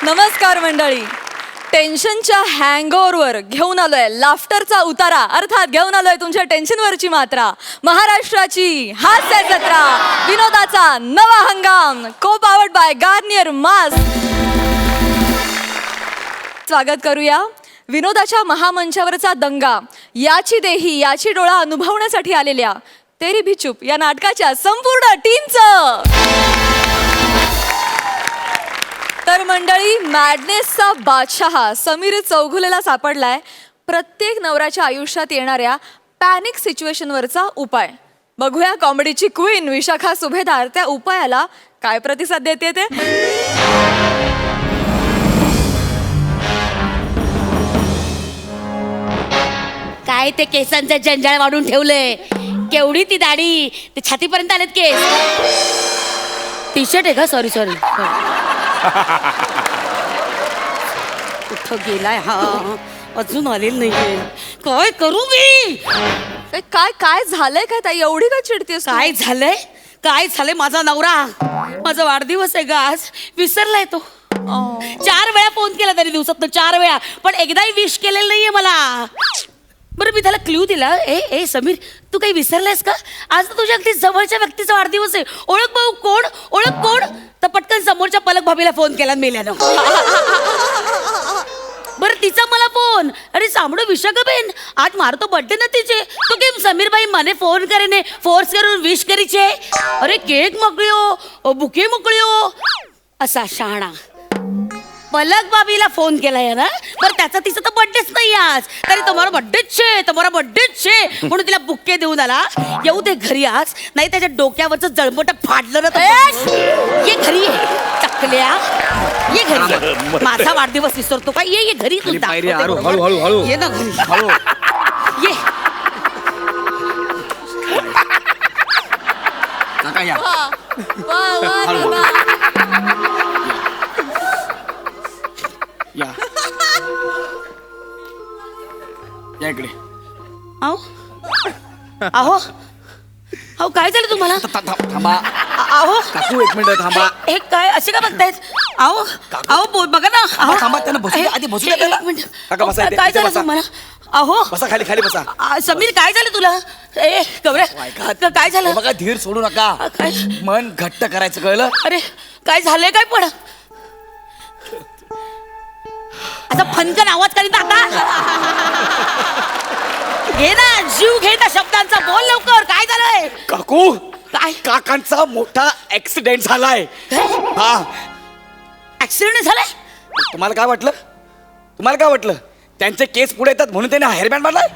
नमस्कार मंडळी. टेन्शनच्या हँगओव्हरवर घेऊन आलोय लाफ्टरचा उतारा, अर्थात घेऊन आलोय तुमच्या टेन्शनवरची मात्रा. महाराष्ट्राची हास्य जत्रा, विनोदाचा नवा हंगाम, को पावर्ड बाय गार्नियर मास्क. स्वागत करूया विनोदाच्या महामंचावरचा दंगा, याची देही याची डोळा अनुभवण्यासाठी आलेल्या तेरी भी चुप या नाटकाच्या संपूर्ण टीमचं. तर मंडळी, मॅडनेसचा बादशाह समीर चौघुलेला सापडलाय प्रत्येक नवऱ्याच्या आयुष्यात येणाऱ्या पॅनिक सिच्युएशनवरचा उपाय. बघूया कॉमेडीची क्वीन विशाखा सुभेदार त्या उपायाला काय प्रतिसाद देते ते. काय ते केसांचे जंजाळ वाढून ठेवले, केवढी ती दाढी, ते छातीपर्यंत आलेत केस. टी शर्ट आहे का? Sorry sorry. कुठं गेलाय हा? अजून आलेलं नाहीये. काय करू मी? काय काय झालंय काय ताई, एवढी का चिडतेस? काय झालंय? काय झालंय? माझा नवरा, माझा वाढदिवस आहे ग आज, विसरलाय तो. 4 वेळा फोन केला तरी दिवसात 4 वेळा, पण एकदाही विश केलेलं नाहीये मला. बरं, मी त्याला क्ल्यू दिला, ए समीर, तू काही विसरलायस का? आज तर तुझ्या अगदी जवळच्या व्यक्तीचा वाढदिवस आहे. ओळख भाऊ कोण? ओळख कोण? तर पटकन समोरच्या पलक भाभीला फोन केला मेल्यानं. बरं, तिचा मला फोन, अरे सामडो विशाखाबेन, आज मारतो बर्थडे ना तिचे, तो केम समीर भाई मने फोन करेने फोर्स करून विश करीचे. अरे केक मोकळ्यो, बुके मोकळ्यो, असा शहाणा. पलक बाबीला फोन केलाय ना, पर त्याचा तिचा तर बर्थडेच नाही आज, तरी तुम्हाला बर्थडेच छे म्हणून तिला बुक्के देऊन आला. येऊ दे घरी आज, नाही त्याच्या डोक्यावरचं जळमट फाडलं ना. ये घरी ये टकल्या, ये घरी ये. माझा वाढदिवस विसरतो का? ये घरी तू. हळू ये ना घरी, ये. या इकडे. अहो अहो अहो, काय झालं तुम्हाला? थांबा अहो काकू, 1 मिनिट थांबा. हे काय असे का बघतायत? अहो अहो बघा ना. अहो थांबा, त्यांना बसू द्या, आधी बसू द्या त्याला. एक मिनिट. काका, बसा इथे, काय इथे झालं बसा. तुम्हाला? अहो बसा, खाली बसा. समीर, काय झालं तुला? ए गौऱ्या, काय झालं? बघा, धीर सोडू नका, काय? मन घट्ट करायचं, कळलं? अरे काय झालंय काय? पण असा फनकन आवाज करीत आता. घे ना, जीव घे त्या शब्दांचा, बोल लवकर. काय झालंय? काकू, काय? काकांचा मोठा ऍक्सिडेंट झालाय. हा. ऍक्सिडेंट झालाय? तुम्हाला काय वाटलं? त्यांचे केस पुढे येतात म्हणून त्याने हेअरबँड मारलाय.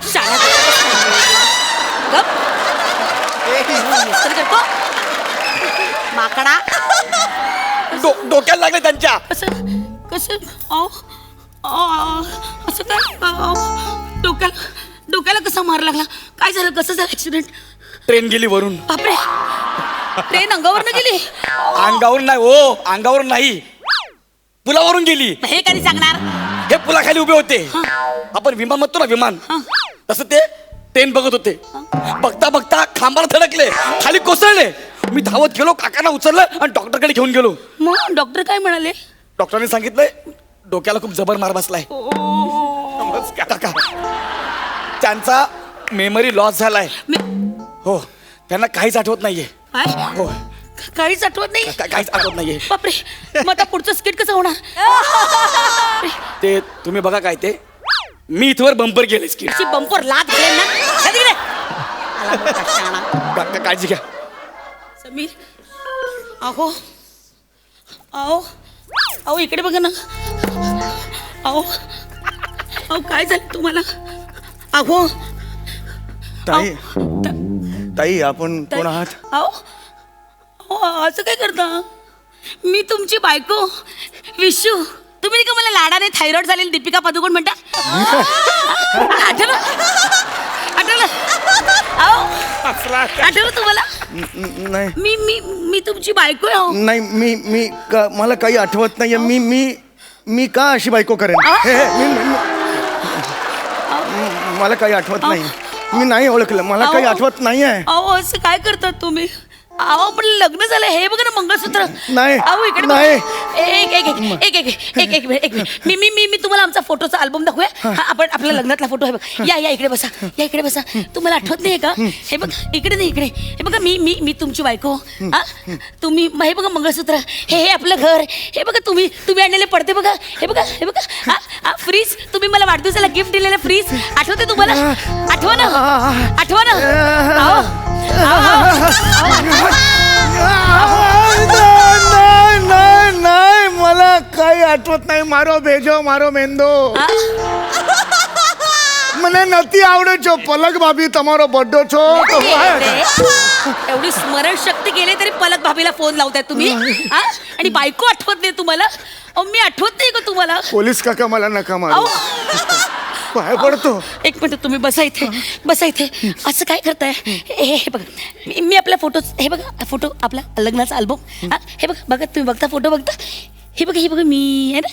करतो माकडा. डोक्याला लागले त्यांच्या. कसं असं काय? डोक्याला कसा मार लागला? काय झालं? कसं झालं ऍक्सिडेंट? ट्रेन गेली वरून. बापरे, ट्रेन अंगावर गेली? अंगावर नाही, पुलावरून गेली. हे कधी सांगणार? हे पुलाखाली उभे होते, आपण विमान म्हणतो ना, विमान, तसं ते ट्रेन बघत होते. बघता खांबाला धडकले, खाली कोसळले. मी धावत गेलो, काकांना उचललं आणि डॉक्टरकडे घेऊन गेलो. मग डॉक्टर काय म्हणाले? डॉक्टरांनी सांगितलंय डोक्याला खूप जबर मार बसलाय. काका, त्यांचा मेमरी लॉस झालाय. हो, त्यांना काहीच आठवत नाहीये. हो, काहीच आठवत नाही? काहीच आठवत नाहीये. बापरे, मग आता पुढचं स्किट कसं होणार? ते तुम्ही बघा, काय ते मी इथवर बंपर गेले स्किट. बंपर लाद घालेल ना. काळजी घ्या. समीर, अहो इकडे बघा ना. अहो काय झालं तुम्हाला? अहो ताई, आपण कोण आहात? असं काय करता? मी तुमची बायको विशू. तुम्ही का मला लाडाने थायरॉइड झालेली दीपिका पदुकोण म्हणता? आठवलं तुम्हाला? नाही मी मी मी तुमची बायको आहे. नाही, मी मला काही आठवत नाहीये. मी का अशी बायको करेन? मला काही आठवत नाही. मी नाही ओळखलं, मला काही आठवत नाहीये. अहो, असं काय करतात तुम्ही? अहो पण लग्न झालं हे बघा ना मंगळसूत्र. नाही, अहो इकडे नाही. बघा. एक मिनिट. मी तुम्हाला आमचा फोटोचा अल्बम दाखवूया. हा, आपण आपल्या लग्नातला फोटो आहे बघ. या इकडे बसा. या इकडे बसा. तुम्हाला आठवत नाही का? हे बघ इकडे नाही इकडे. हे बघा मी तुमची बायको. हा तुम्ही हे बघा मंगळसूत्र. हे आपलं घर. हे बघा तुम्ही आणलेले पडते बघा. हे बघा फ्रीज. तुम्ही मला वाढदिवसाला गिफ्ट दिलेलं फ्रीज आठवते तुम्हाला? आठवा ना. नाही मला काही आठवत नाही. मारो भेजो मारो मेंदो. મને નથી આવડે છો પલક ભાભી તમારો બર્થડે છો તો एवढी स्मरणशक्ती गेले तरी पलक भाभीला फोन लावताय तुम्ही. हा? आणि बायको आठवत नाही तुम्हाला? अहो मी आठवत नाही का तुम्हाला? पोलीस काका मला नका मारू. अहो, पाय पडतो. एक मिनिट तुम्ही बसा इथे. असं काय करताय? हे बघा मी आपला फोटो. हे बघा फोटो आपला लग्नाचा अल्बम. हे बघा तुम्ही बघता फोटो बघता. हे बघा मी आहे ना.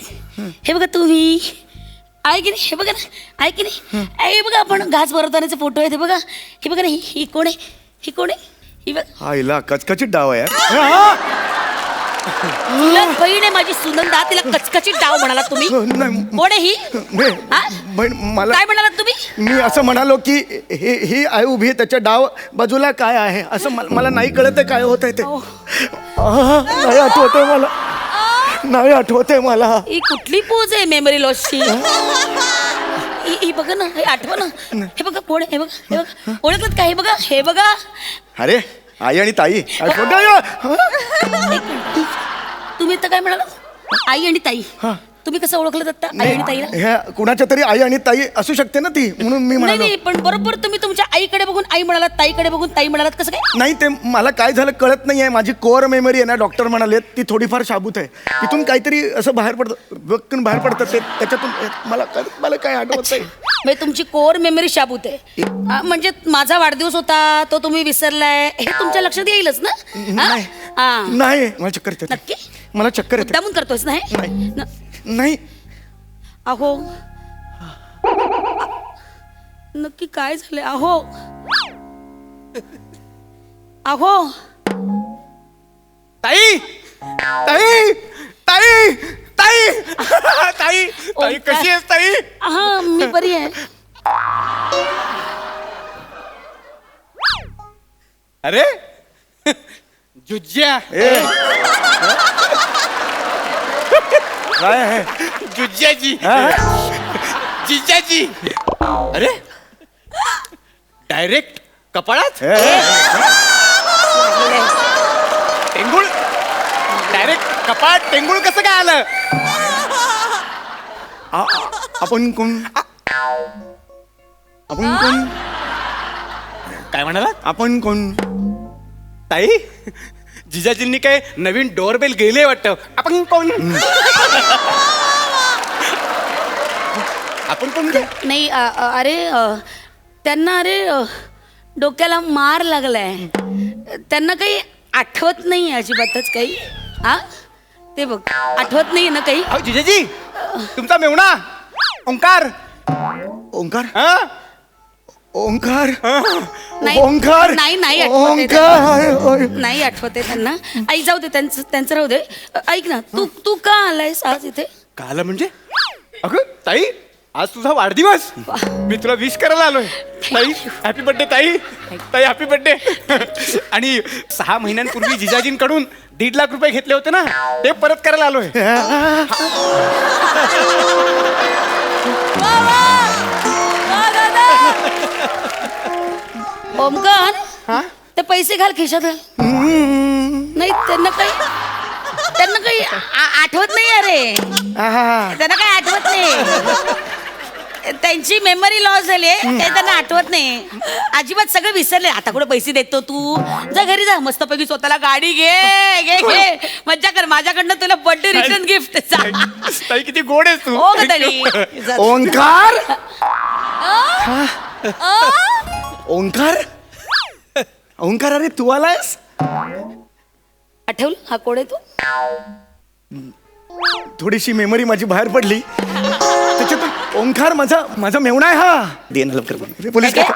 हे बघा तुम्ही आहे की नाही? हे बघा ना आहे की नाही? हे बघा आपण घास भरवतानाचे फोटो आहेत. हे बघा ना ही कोण आहे? ही बघ आईला कचकचित डाव आहे तुला बहीण आहे माझी सुनंदा. तिला कचकचीत डाव म्हणाला तुम्ही? कोण आहे ही? हा? मला काय म्हणालात तुम्ही? मी असं म्हणालो की ही आई उभी आहे त्याच्या डाव बाजूला काय आहे असं मला नाही कळत आहे काय होत आहे ते. नाही आठवत आहे नाही आठवत आहे मला. ही कुठली पोज आहे मेमरी लॉसची? ही बघा ना. हे आठवा ना. हे बघा कोण आहे? हे बघा ओळखलं का? हे बघा अरे आई आणि ताई आठवत एक मिनिट. तुम्ही तर काय म्हणाला? आई आणि ताई. तुम्ही कसं ओळखलं आता आई आणि ताईला? ह्या कुणाच्या तरी आई आणि ताई असू शकते ना ती म्हणून मी म्हणालो. नाही पण बरोबर तुम्ही तुमच्या आईकडे बघून आई म्हणालात, ताईकडे बघून ताई म्हणालात. कसं काय? नाही ते मला काय झालं कळत नाही आहे. माझी कोअर मेमरी आहे ना डॉक्टर म्हणाले ती थोडीफार शाबूत आहे. तिथून काहीतरी असं बाहेर पडतं ते त्याच्यातून मला काय आठवत नाही. म्हणजे तुमची कोर मेमरी शाबूत आहे. म्हणजे माझा वाढदिवस होता तो तुम्ही विसरलाय हे तुमच्या लक्षात येईलच ना? नाही मला चक्कर येते. नक्की? मला चक्कर येते. मुद्दामून करतोस ना हे? नाही अहो नक्की काय झालंय? अहो ताई ताई ताई ताई ताई ताई कशी आहेस ताई? हा मी बरी आहे. अरे जुज्या काय आहे जुज्जाजी जिज्जाजी. अरे डायरेक्ट कपाळात टेंगुळ. डायरेक्ट कपाळात टेंगुळ कसं काय आलं? आपण कोण काय म्हणालात? आपण कोण? ताई जिजाजींनी काय नवीन डोअरबेल गेले वाटतं. आपण कोण? आपण कोण काय? नाही अरे त्यांना डोक्याला मार लागलाय. त्यांना काही आठवत नाही अजिबातच काही. हा ते बघ आठवत नाही ना काही. अहो जिजाजी तुमचा मेवणा ओंकार. ओंकार हा ओंकार नाही ओंकार नाही आठवत ओंकार. नाही आठवत आहे त्यांना. आई जाऊ दे त्यांचं राहू दे. ऐक ना तू का आलायस आज इथे? का आलं म्हणजे? अगं ताई आज तुझा वाढदिवस. मी तुला विश करायला आलोय. ताई हॅपी बर्थडे ताई. ताई हॅपी बर्थडे. आणि 6 महिन्यांपूर्वी जिजाजींकडून 1.5 लाख रुपये घेतले होते ना ते परत करायला आलोय. ओमकार ते पैसे घाल खिशात घाल. नाही त्यांना काही आठवत नाही. अरे त्यांना काही आठवत नाही. त्यांची मेमरी लॉस झाली आहे. ते त्यांना आठवत नाही अजिबात. सगळं विसरले. आता कुठे पैसे देतो तू? जा घरी जा मस्तपैकी स्वतःला गाडी घे मज्जा कर. माझ्याकडनं तुला बर्थडे रिटर्न गिफ्ट. ताई किती गोड आहेस तू. हो ग तरी. ओंकार ओंकार ओंकार अरे तू आलायस? आठवलं हा कोण आहे तू? थोडीशी मेमरी माझी बाहेर पडली त्याच्यातून ओंकार माझा मेवणा आहे. हा दे ना लवकर पोलीस काका.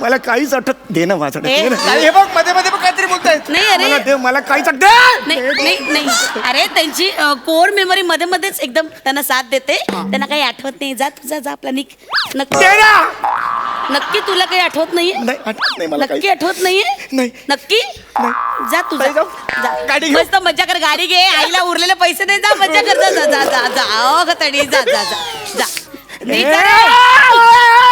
मला काहीच आठवत दे ना माझं ए, दे ना. काय? हे बघ मध्ये मध्ये बघ काहीतरी बोलतायत नाही, अरे. मला दे, मला काहीच आठवत नाही नाही नाही अरे त्यांची कोर मेमरी मध्ये मध्येच एकदम त्यांना साथ देते त्यांना काही आठवत नाही जा तुझा जा आपला निक नक्की दे ना. नक्की तुला काही आठवत नाहीये नाही आठवत नाही मला नक्की काही आठवत नाहीये नाही. नक्की जा तुझा नाही जाऊ. गाडी घेऊ. मस्त मजा कर गाडी घे आईला उरलेले पैसे नाही जा मजा कर जा जा जा जा जा ओ गतडी जा जा जा जा नीट जा रे.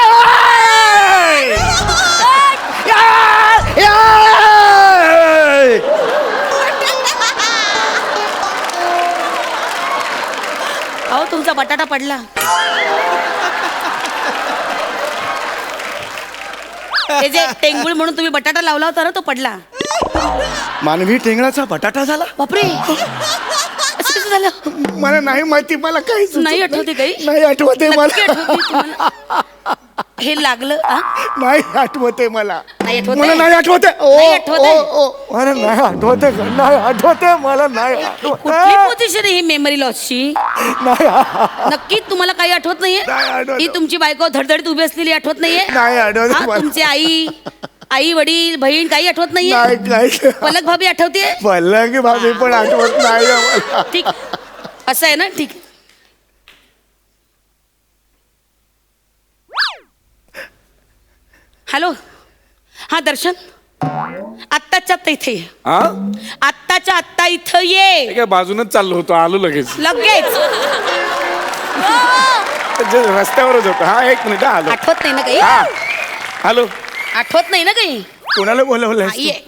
अहो तुमचा बटाटा पडला ते जे टेंगुळ म्हणून तुम्ही बटाटा लावला होता ना तो पडला मानवी टेंगळाचा बटाटा झाला बापरे असं कसं झालं मला नाही माहिती मला काहीच नाही आठवते काही? नाही आठवते नक्की मला आठवते तुम्हाला? हे लागलं आ? नाही आठवते मला नाही आठवते? मला नाही आठवते ओ नाही आठवते? ओ ओ मला नाही आठवते नाही आठवते मला नाही कुठली आठवते पोझिशन आहे ही मेमरी लॉसची नाही नक्की तुम्हाला काही आठवत नाही नाहीये आठवत. ही तुमची बायको धडधडीत उभी असलेली आठवत नाहीये नाही आठवत हा, मला. तुमची आई वडील बहीण काही आठवत नाहीये नाही काही पलक भाभी आठवते पल्लक भाभी पण आठवत नाही मला ठीक असं आहे ना ठीक आहे. हॅलो हा दर्शन आत्ताच्या आत्ता इथे ये. हा आत्ताच्या आत्ता इथं ये काय बाजूनच चाललो होतो आलो लगेच लगेच जे रस्त्यावरच होतो हा एक मिनिट हा, आलो आठवत नाही ना काही हा हॅलो आठवत नाही ना काही कोणाला बोलवलंय हा, ये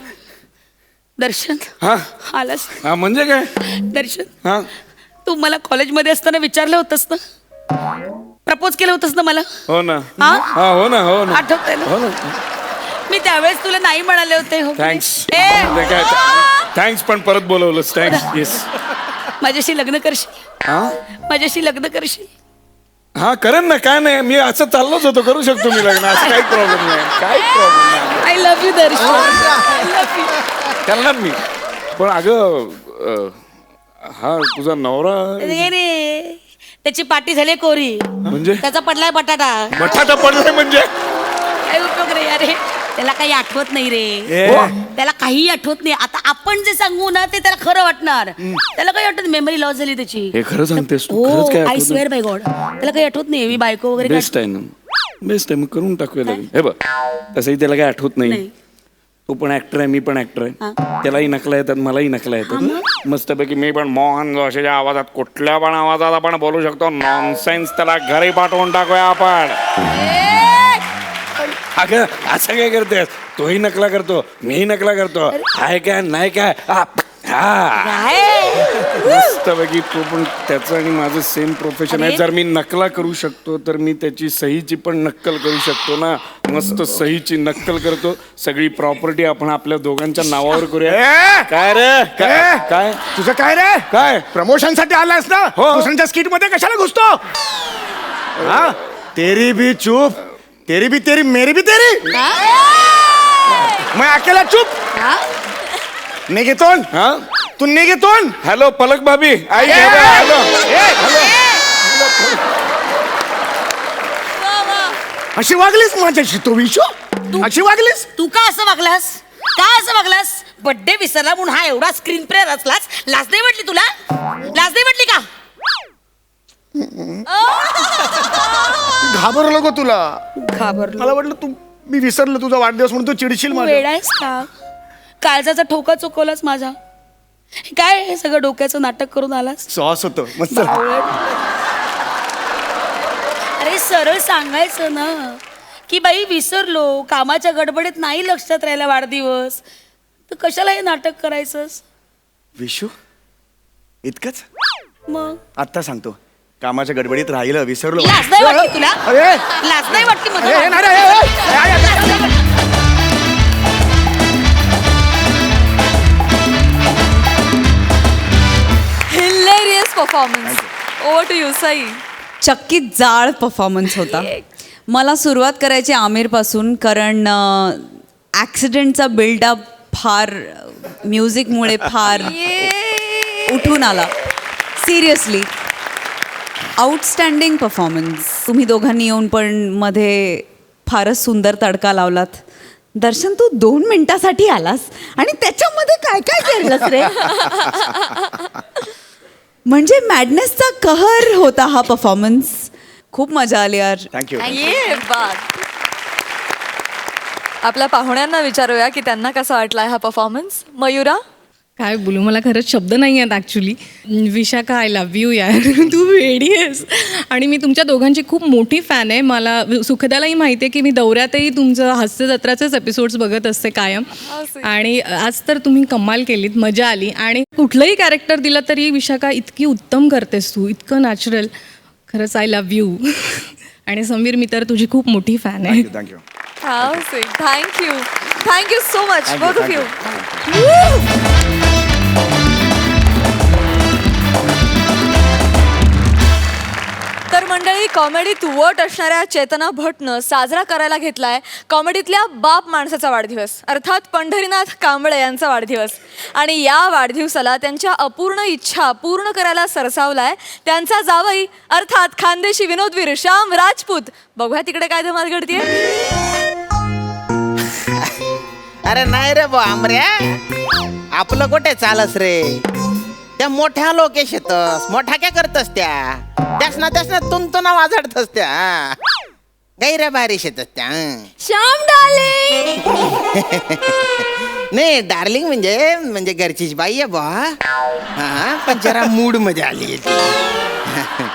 दर्शन हा आलास हा म्हणजे काय दर्शन हा तू मला कॉलेजमध्ये असताना विचारलं होतंस ना प्रपोज केलं होतंस ना मला हो ना हा? हा हो ना हो ना आठवतंय ना हो ना मी त्यावेळेस तुला नाही म्हणाले होते हो की नाही? थँक्स ए, काय थँक्स पण परत बोलवलंस थँक्स येस माझ्याशी लग्न करशील हा माझ्याशी लग्न करशील हा करेन ना काय नाही मी असं चाललोच होतो करू शकतो मी लग्न असं काही प्रॉब्लेम नाही काही प्रॉब्लेम नाही I love you Darshan I love you करणार मी पण अगं हा तुझा नवरा रे त्याची पाटी झाली कोरी म्हणजे त्याचा पडलाय बटाटा बटाटा पडलाय म्हणजे काय उपयोग रे अरे त्याला काही आठवत नाही रे ए. त्याला काही आठवत नाही आता आपण जे सांगू ना ते त्याला खरं वाटणार त्याला काही आठवत मेमरी लॉस झाली त्याची हे खरं सांगतेस तू हो खरंच काय आय आठवत स्वेअर बाय गॉड त्याला काही आठवत नाही मी बायको वगैरे बेस्ट आहे ना बेस्ट आहे मग करून टाकूया लागेल हे बघ तसंही त्याला काही आठवत नाही नाही. तो पण ऍक्टर आहे मी पण ऍक्टर आहे त्यालाही नकला येतात मलाही नकला येतात मस्तपैकी मी पण मोहन जोशीच्या आवाजात कुठल्या पण आवाजात आपण बोलू शकतो नॉनसेन्स त्याला घरी पाठवून टाकूया आपण अगं असं काय करतेस तोही नकला करतो मीही नकला करतो हाय काय नाही काय हा मस्तपैकी तो पण त्याचं आणि माझं सेम प्रोफेशन आहे अरे. जर मी नकला करू शकतो तर मी त्याची सहीची पण नक्कल करू शकतो ना मस्त सहीची नक्कल करतो सगळी प्रॉपर्टी आपण आपल्या दोघांच्या नावावर करूया ए! काय रे काय काय तुझं काय रे काय प्रमोशन साठी आलायस ना हो. दुसऱ्यांच्या स्किट मध्ये कशाला घुसतो हा तेरी भी चूप तेरी भी तेरी मेरी भी तेरी मैं अकेला चुप निघेतोन हा तू निघेतोन हॅलो पलक भाभी आई हॅलो अशी वागलीस माझ्याशी तो विशो अशी वागलीस तू का असं वागलास का असं वागलास बर्थडे विसरला म्हणून हा एवढा स्क्रीन प्ले रचलास लाज नाही वाटली तुला लाज नाही वाटली का घाबरलो गो तुला घाबरलो मला वाटलं तू मी विसरलो तुझा वाढदिवस म्हणून तू चिडशील माझ्या वेळायस का काळजाचा ठोका चुकवलास माझा काय हे सगळं डोक्याचं नाटक करून आलास सॉस होतो मस्त अरे सरळ सांगायचं ना की बाई विसरलो कामाच्या गडबडीत नाही लक्षात राहिला वाढदिवस तर कशाला हे नाटक करायचंस विशू इतकंच मग आत्ता सांगतो कामाच्या गडबडीत राहिलं विसरलो लाज नाही वाटली तुला अरे लाज नाही वाटली अरे, मला नाही रे, ए, ए, hilarious performance over to you Sai चक्कीत जाळ परफॉर्मन्स होता मला सुरुवात करायची आमिरपासून कारण ॲक्सिडेंटचा बिल्डअप फार म्युझिकमुळे फार उठून आला सिरियसली आउटस्टँडिंग परफॉर्मन्स तुम्ही दोघांनी येऊन पण मध्ये फारच सुंदर तडका लावलात दर्शन तू 2 मिनिटासाठी आलास आणि त्याच्यामध्ये काय काय केलंस रे. म्हणजे मॅडनेसचा कहर होता हा परफॉर्मन्स. खूप मजा आली यार. थँक्यू. ये बात. आपल्या पाहुण्यांना विचारूया की त्यांना कसा वाटलाय हा परफॉर्मन्स. मयुरा. काय बोलू, मला खरंच शब्द नाही आहेत actually. Vishakha, I love you यार. तू वेडी आहेस. आणि मी तुमच्या दोघांची खूप मोठी फॅन आहे. मला सुखदालाही माहिती आहे की मी दौऱ्यातही तुमचं हास्य जत्राचेच एपिसोड्स बघत असते कायम. आणि आज तर तुम्ही कमाल केलीत, मजा आली. आणि कुठलंही कॅरेक्टर दिलं तरी विशाखा इतकी उत्तम करतेस तू, इतकं नॅचरल. खरंच आय लव्ह यू. आणि समीर, मी तर तुझी खूप मोठी फॅन आहे. Thank you. Thank you. Thank you so much both of you. तर मंडळी, कॉमेडीत वट असणाऱ्या चेतना भटनं साजरा करायला घेतलाय कॉमेडीतल्या बाप माणसाचा वाढदिवस, अर्थात पंढरीनाथ कांबळे यांचा वाढदिवस. आणि या वाढदिवसाला त्यांच्या अपूर्ण इच्छा पूर्ण करायला सरसावलाय त्यांचा जावई, अर्थात खानदेशी विनोदवीर श्याम राजपूत. बघूया तिकडे काय धमाल घडतीये. अरे नाही रे बा आमऱ्या, आपलं कुठे चालस रे. त्या मोठ्या लोकेश येतस, मोठ्या काय करतस त्यासना तुमतो ना वाजडतस त्या गैऱ्या बारीश येतस त्या. श्याम डार्लिंग. नाही डार्लिंग म्हणजे घरचीच बाई आहे बा. हा पण जरा मूड मध्ये आली.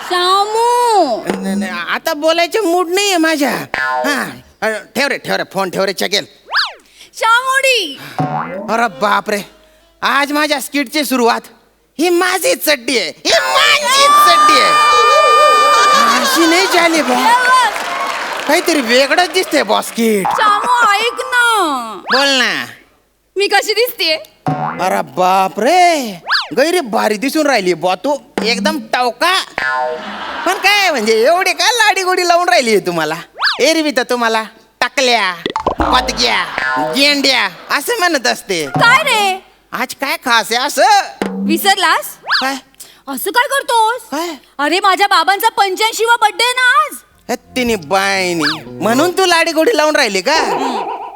श्यामू, आता बोलायचे मूड नाहीये माझ्या. हा ठेव रे फोन ठेव रे चकेल. श्यामोडी. अरे बापरे, आज माझ्या स्किटची सुरुवात ही माझी चड्डी आहे, ही माझी चड्डी आहे. अशी नाही झाली बा, काहीतरी वेगळंच दिसतंय बॉस स्किट. श्यामू ऐक ना. बोल ना. मी कशी दिसतेय? अरे बापरे, गैरी भारी दिसून राहिली बा तू, एकदम टवका. पण काय म्हणजे एवढी काय लाडी गोडी लावून राहिली तुम्हाला. एरवी तर तुम्हाला टाकल्या, पतक्या, गेंड्या असं म्हणत असते. काय रे, आज काय खास आहे असं? विसरलास? काय असं काय करतोस? काय अरे माझ्या बाबांचा 85वा बर्थडे ना आज. तिने बायनी म्हणून तू लाडी गोडी लावून राहिली का?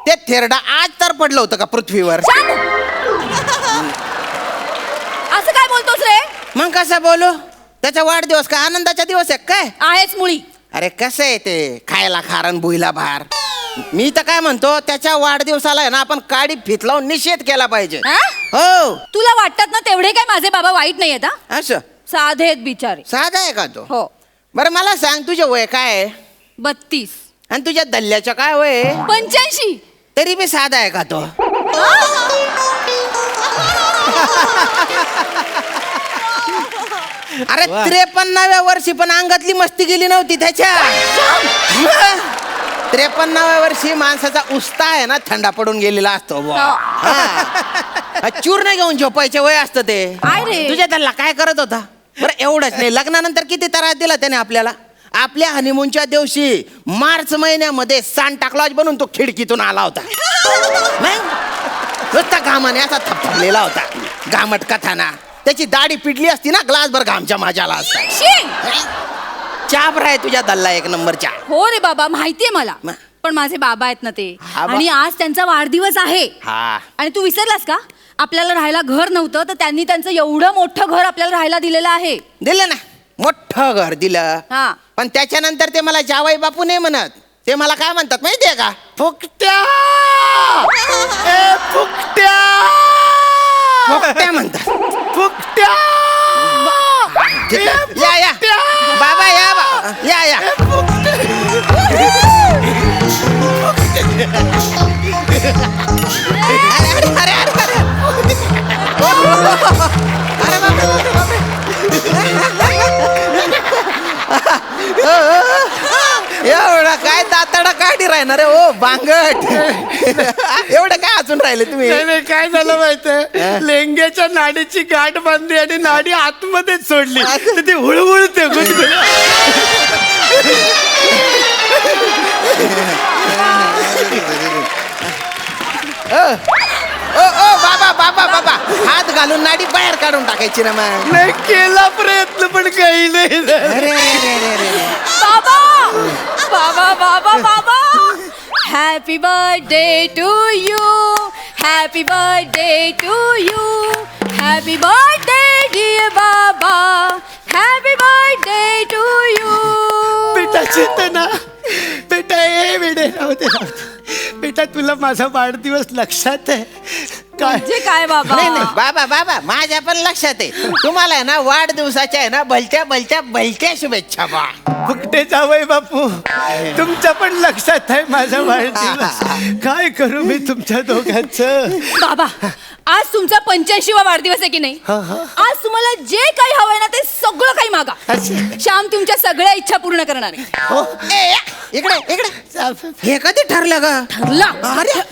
ते थेरडा आज तर पडलं होतं का पृथ्वीवर? असं काय बोलतोस रे? मग कसा बोलू? त्याचा वाढदिवस का आनंदाचा दिवस आहे काय? आहेच मुळी. अरे कसं आहे ते, खायला खारण भुईला भार. मी तर काय म्हणतो, त्याच्या वाढदिवसाला आहे ना आपण काडी फित लावून निषेध केला पाहिजे. हा? हो. तुला वाटतात ना तेवढे काय माझे बाबा वाईट नाही आहेत. असं साधे आहेत बिचारे. साधा आहे का तो? हो. बरं मला सांग, तुझे वय काय आहे? 32. आणि तुझ्या दल्ल्याचं काय वय आहे? 85. तरी बी साधा आहे का तो? अरे 53व्या वर्षी पण अंगातली मस्ती गेली नव्हती त्याच्या. 53व्या वर्षी माणसाचा उस्ता आहे ना थंडा पडून गेलेला असतो बुवा. हा. चूर्ण घेऊन झोपायचे वय असतं ते. काय रे? तुझ्या त्याला काय करत होता? बरं एवढंच नाही, लग्नानंतर किती त्रास दिला त्याने आपल्याला. आपल्या हनीमूनच्या दिवशी मार्च महिन्यामध्ये सांता क्लॉज बनून तो खिडकीतून आला होता. नाही? नुसता घामाने असा थपथपलेला होता, घामट कथाना. त्याची दाढी पिडली असती ना, ग्लासभर घामच्या माझ्याला असता. चाप राय तुझ्या दल्ला एक नंबरच्या. हो रे बाबा, माहितीये मला. पण माझे बाबा आहेत ना ते, हा बा. आणि आज त्यांचा वाढदिवस आहे. हा. आणि तू विसरलास का? आपल्याला राहायला घर नव्हतं तर त्यांनी त्यांचं एवढं मोठं घर आपल्याला राहायला दिलेलं आहे. दिलं ना, मोठं घर दिलं. हा. पण त्याच्यानंतर ते मला जावई बापू नाही म्हणत, ते मला काय म्हणतात माहितीये का? फुकट्या. ए फुकट्या. फुकट्या म्हणतात. फुकट्या. या या बाबा, या बा, या या. अरे अरे अरे अरे अरे बापरे. एवढा काय दाताडा काढी राहणार आहे ओ बांगट. एवढं काय अजून राहिले तुम्ही? नाही, काय झालं माहितीये, लेंग्याच्या नाडीची गाठ बांधली आणि नाडी आतमध्येच सोडली, तर ती हुळहुळते गुदगुद. ओ ओ बाबा बाबा बाबा, हात घालून नाडी बाहेर काढून टाकायची ना मग. नाही केला प्रयत्न पण काही नाही. अरे अरे अरे अरे. बाबा बाबा बाबा बाबा, happy birthday to you, happy birthday to you, happy birthday dear बाबा, हॅपी बर्थडे टू यू. बेटा चेतना, बेटा ए बेटे राहू दे. बेटा तुला माझा वाढदिवस लक्षात आहे काय? म्हणजे काय बाबा? नाही नाही बाबा बाबा माझ्या पण लक्षात आहे. तुम्हाला आहे ना वाढदिवसाच्या आहे ना भलत्या भलत्या भलत्या शुभेच्छा बा. फुकटे जावई बापू, तुमच्या पण लक्षात आहे माझा वाढदिवस. काय करू मी तुमच्या दोघांचं? बाबा, आज तुमचा 85वा वाढदिवस आहे की नाही? आज तुम्हाला जे काही हवंय ना ते सगळं काही मागा. श्याम तुमच्या सगळ्या इच्छा पूर्ण करणार आहे. ए, इकडे इकडे हे कधी ठरलं ग?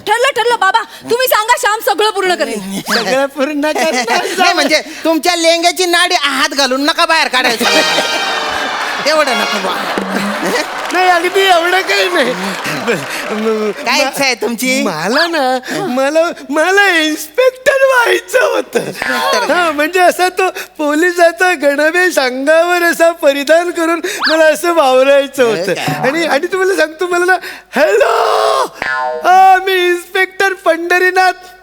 ठरलं बाबा. तुम्ही सांगा, श्याम सगळं पूर्ण करेल. सगळं पूर्ण करणार. नाही म्हणजे तुमच्या लेंग्याची नाडी हात घालून नका बाहेर काढायचं. एवढं नका बा. नाही अगदी एवढं काही नाही. काय इच्छा आहे तुमची? मला ना मला इन्स्पेक्टर व्हायचं होतं. हा म्हणजे असा तो पोलिसाचा गणवेश अंगावर असा परिधान करून मला असं वावरायचं होतं. आणि तुम्हाला सांगतो, मला ना हॅलो मी इन्स्पेक्टर पंढरीनाथ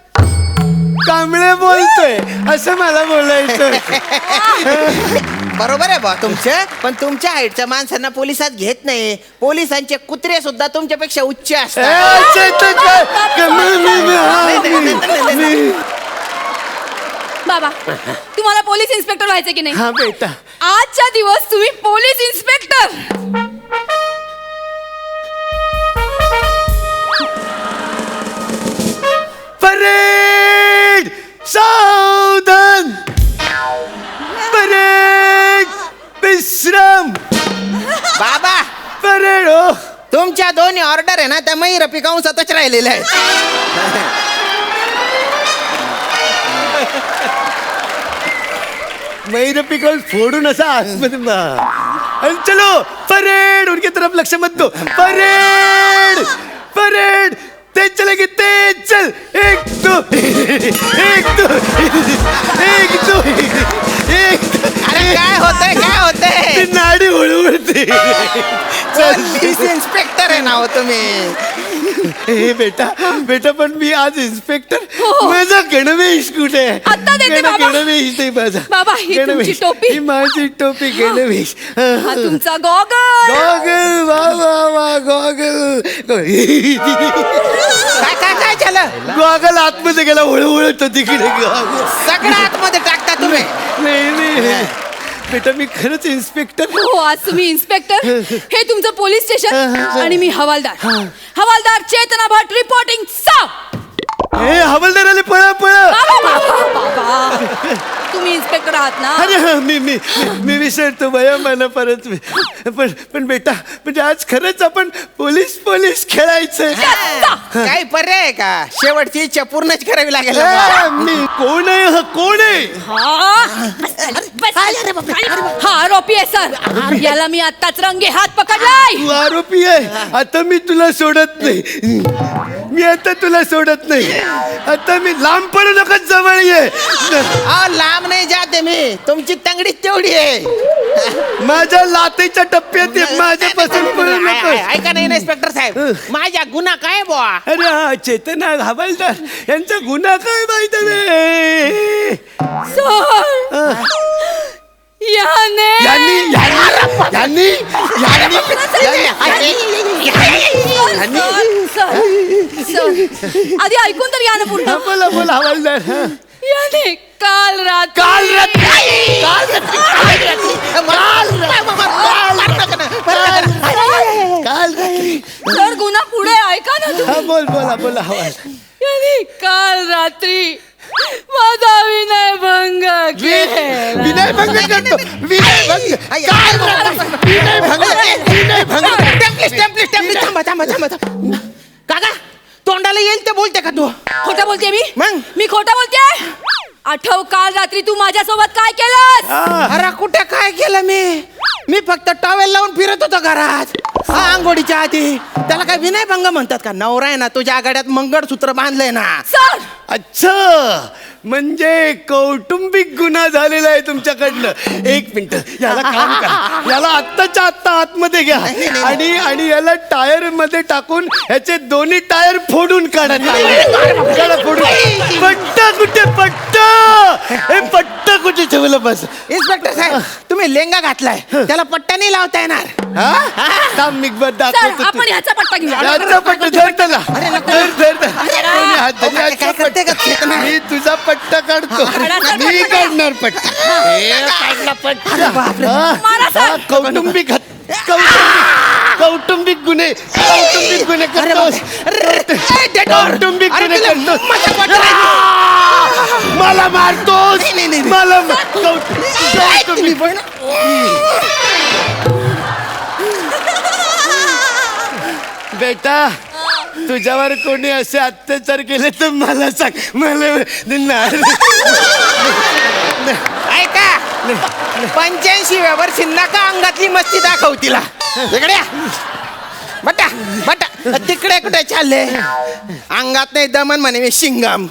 कांबळे बोलतोय असं मला बोलायचं होतं. बरोबर आहे बा तुमचं, पण तुमच्या हाईटच्या माणसांना पोलिसात घेत नाही. पोलिसांचे कुत्रे सुद्धा तुमच्यापेक्षा उच्च असतात. बाबा, तुम्हाला पोलीस इन्स्पेक्टर व्हायचं की नाही? हा बेटा, आजच्या दिवस तुम्ही पोलीस इन्स्पेक्टर. परेड सावधान, परेड विश्राम. बाबा परेड हो. तुमच्या दोन्ही ऑर्डर आहे ना त्या मयूर पिकांसातच राहिलेल्या आहेत. मैर पिकल फोडून असा आतमध्ये आणि चलो परेड उनके तरफ लक्ष मत दो. परेड परेड तेज चलेगी तेज चल. एक दो एक दो एक दो एक. अरे काय होतंय ती नाडी हळूहळते. पोलीस इन्स्पेक्टर आहे ना हो तुम्ही. हे बेटा बेटा पण मी आज इन्स्पेक्टर. माझा गणवेश कुठे आहे? आत्ता देते बाबा. गणवेश नाही माझा. बाबा, ही तुमची गणवेश. टोपी. ही माझी टोपी गणवेश. हा तुमचा गॉगल. गॉगल वा वा वा गॉगल. काय झालं? गॉगल आतमध्ये गेला हळूहळू तिकडे गॉगल. सगळं आतमध्ये टाकता तुम्ही. नाही बेटा मी खरंच इन्स्पेक्टर. हो, आज तुम्ही इन्स्पेक्टर, हे तुमचं पोलीस स्टेशन आणि मी हवालदार. हवालदार चेतना भट रिपोर्टिंग. हे हवालदार आले, पळा पळा. तुम्ही इन्स्पेक्टर आहात ना? अरे हा, मी विसरतो भया मला परत. पण बेटा म्हणजे आज खरंच आपण पोलीस खेळायचं. काही पर्याय आहे का? शेवटची इच्छा पूर्णच करावी लागेल. मी कोण आहे? हा कोण आहे? हा आरोपी आहे सर. याला मी आत्ताच रंगे हात पकडलाय. तू आरोपी आहे. आता मी तुला सोडत नाही. मी आता तुला सोडत नाही. आता मी लांब पडू नका, जवळ ये. लांब नाही जाते मी. तुमची तंगडी तेवढी आहे. माझ्या लातेच्या टप्प्यात ये. माझ्यापासून पळू नको. ऐका नाही इन्स्पेक्टर साहेब, माझ्या गुन्हा काय बुवा? अरे हा चेतना हवालदार यांचा गुन्हा काय माहिती आहे? सर, याने आधी ऐकून तर या ना पूर्ण. बोला बोला हवालदार. याने काल सर गुन्हा पुढे ऐका ना तुम्ही. बोला हवालदार. याने काल रात्री माझा विनयभंग केला. विनयभंग करतो. विनयभंग. काका तोंडाला येईल ते बोलते का तू? खोटं बोलते मी? मग? मी खोटं बोलते? आठव काल रात्री तू माझ्यासोबत काय केलं? अरे कुठे काय केलं मी फक्त टॉवेल लावून फिरत होतो घरात. हा आंघोळीच्या आधी. त्याला काय विनयभंग म्हणतात का? नवरा आहे ना तुझ्या आघाड्यात मंगळसूत्र बांधलंय ना. सर, अच्छा म्हणजे कौटुंबिक गुन्हा झालेला आहे तुमच्याकडनं. एक मिनिट, याला काम करा, याला आत्ताच्या आत्ता आतमध्ये घ्या आणि याला टायर मध्ये टाकून ह्याचे दोन्ही टायर फोडून काढा. काढा, फोडून. पट्टा कुठे, पट्टा हे पट्टा कुठे ठेवलं बस. इन्स्पेक्टर साहेब तुम्ही लेंगा घातलाय, त्याला पट्टा नाही लावता येणार. थांब मी सर दाखवतो. आपण ह्याचा पट्टा घेऊ. याचा पट्टा धर त्याला. धर धर कोणी हात धरी, काय याचा करते का पट्टा. चेतना? मी तुझा पट्टा काढतो. मी काढणार पट्टा. हे काढला पट्टा. हा, कौटुंबिक कौटुंबिक गुन्हे करतोस. कौटुंबिक गुन्हे करतोस. मला मारतोस. मला कौटुंबिक बेटा, तुझ्यावर कोणी असे अत्याचार केले तर मला सांग. मला ऐका 85व्या वर्षी नका अंगातली मस्ती दाखव तिला. तिकडे बटा बटा तिकडे कुठे चालले? अंगात नाही दमन म्हणे मी शिंगम.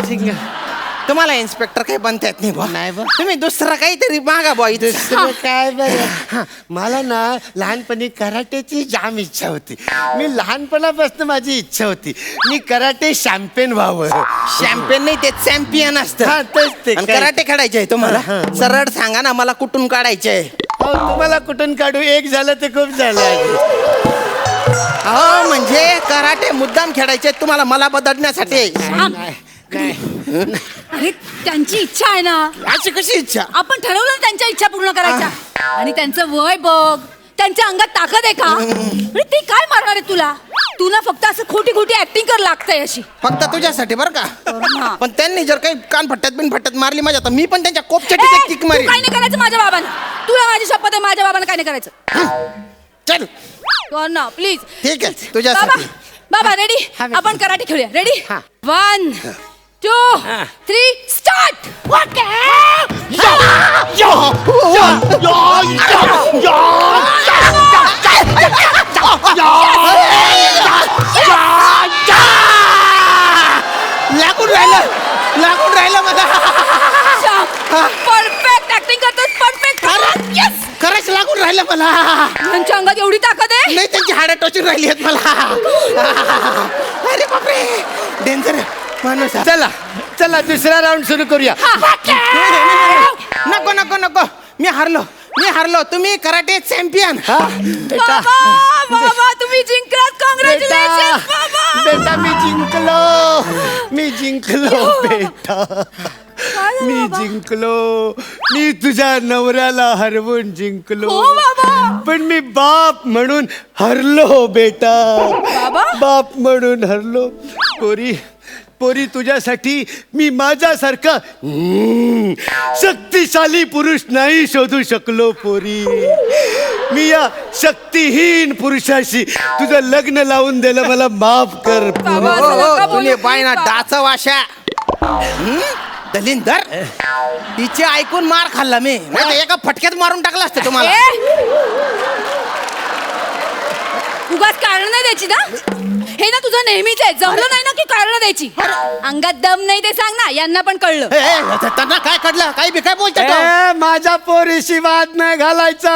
तुम्हाला इन्स्पेक्टर काही बनता येत नाही बुवा. नाही बुवा. तुम्ही दुसरा काहीतरी मागा बुवा इथे. दुसरं काय बरं, मला ना लहानपणी कराटेची जाम इच्छा होती. मी लहानपणापासून माझी इच्छा होती मी कराटे चॅम्पियन व्हावं. शॅम्पेन नाही ते चॅम्पियन असतं. हा, तेच ते. आणि कराटे काढायचे आहे तुम्हाला. सरळ सांगा ना मला कुठून काढायचे. अहो, तुम्हाला कुठून काढू? एक झालं ते खूप झालं. हो म्हणजे कराटे मुद्दाम खेळायचे तुम्हाला मला बदलण्यासाठी. अरे त्यांची इच्छा आहे ना, अशी कशी इच्छा? आपण ठरवलं ना त्यांच्या इच्छा पूर्ण करायच्या. आणि त्यांचं वय बघ, त्यांच्या अंगात ताकद आहे का? अरे ते काय मारणार आहे तुला? तू ना फक्त असं खोटी खोटी ऍक्टिंग कर लागतंय अशी. फक्त तुझ्यासाठी बरं हा. का? पण त्यांनी जर काही कानफट्ट्यात मारली माझ्या तर मी पण त्यांच्या ए, कोपच्याची किक तू मारी. काय नाही करायचं माझ्या बाबांना. तुला माझी शपथ आहे, माझ्या बाबांना काय नाही करायचं. चल कर ना प्लीज. ठीक आहे तुझ्यासाठी. बाबा रेडी? आपण कराटे खेळूया. रेडी? 1 2 3 स्टार्ट. लागून राहिलं मला. परफेक्ट ऍक्टिंग करतोस. परफेक्ट. यस. खरंच लागून राहिलं मला. त्यांच्या अंगात एवढी ताकद आहे. नाही त्यांची हाडं टोचून राहिली आहेत मला. अरे बापरे डेंजर माणूस आहे. चला चला दुसरा राऊंड सुरू करूया. नको नको नको मी हारलो. तुम्ही कराटे चॅम्पियन. बेटा बाबा तुम्ही जिंकलात. कॉंग्रॅच्युलेशन बाबा. बेटा मी जिंकलो बेटा. मी जिंकलो. मी तुझ्या नवऱ्याला हरवून जिंकलो. हो बाबा. पण मी बाप म्हणून हरलो बेटा. बाप म्हणून हरलो. पोरी तुझ्यासाठी मी माझ्यासारखा शक्तिशाली पुरुष नाही शोधू शकलो. पोरी मी या शक्तिहीन पुरुषाशी तुझं लग्न लावून दिलं. मला माफ कर. बाबा, असं नका बोलू, तुम्ही बायना please. डाच वाशा दलिंदर. तिचे ऐकून मार खाल्ला मी. नाही तर एका फटक्यात मारून टाकलं असतं तुम्हाला. उगाच कारण नाही द्यायची ना. हे ना तुझं नेहमीच आहे. जमलं नाही ना की कारण द्यायची. अंगात दम नाही ते सांग ना. यांना पण कळलं. त्यांना काय कळलं? काही बी काय बोलतो माझ्या पोरीशी वाद नाही घालायचा.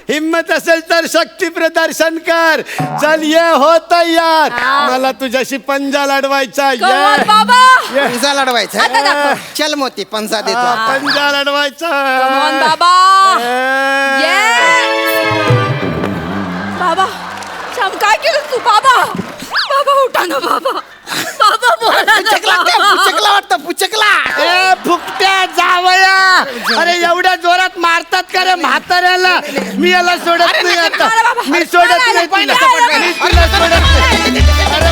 हिम्मत असेल तर शक्ती प्रदर्शन कर. चल ये हो तयार. मला तुझ्याशी पंजा लढवायचा. कमाल बाबा. पंजा लढवायचा. आता दाखव. चल मोती पंजा देतो. पंजा लढवायचा. कमाल बाबा. बाबा श्याम काय केलं तू? बाबा उठा ना बाबा. बाबा बोला ना. पुचकला वाटतं पुचकला. ए फुकट्या जावया. अरे एवढ्या जोरात मारतात का रे म्हाताऱ्याला? मी याला सोडत नाही आता. मी सोडत नाही तिला. मी तिला सोडत नाही. अरे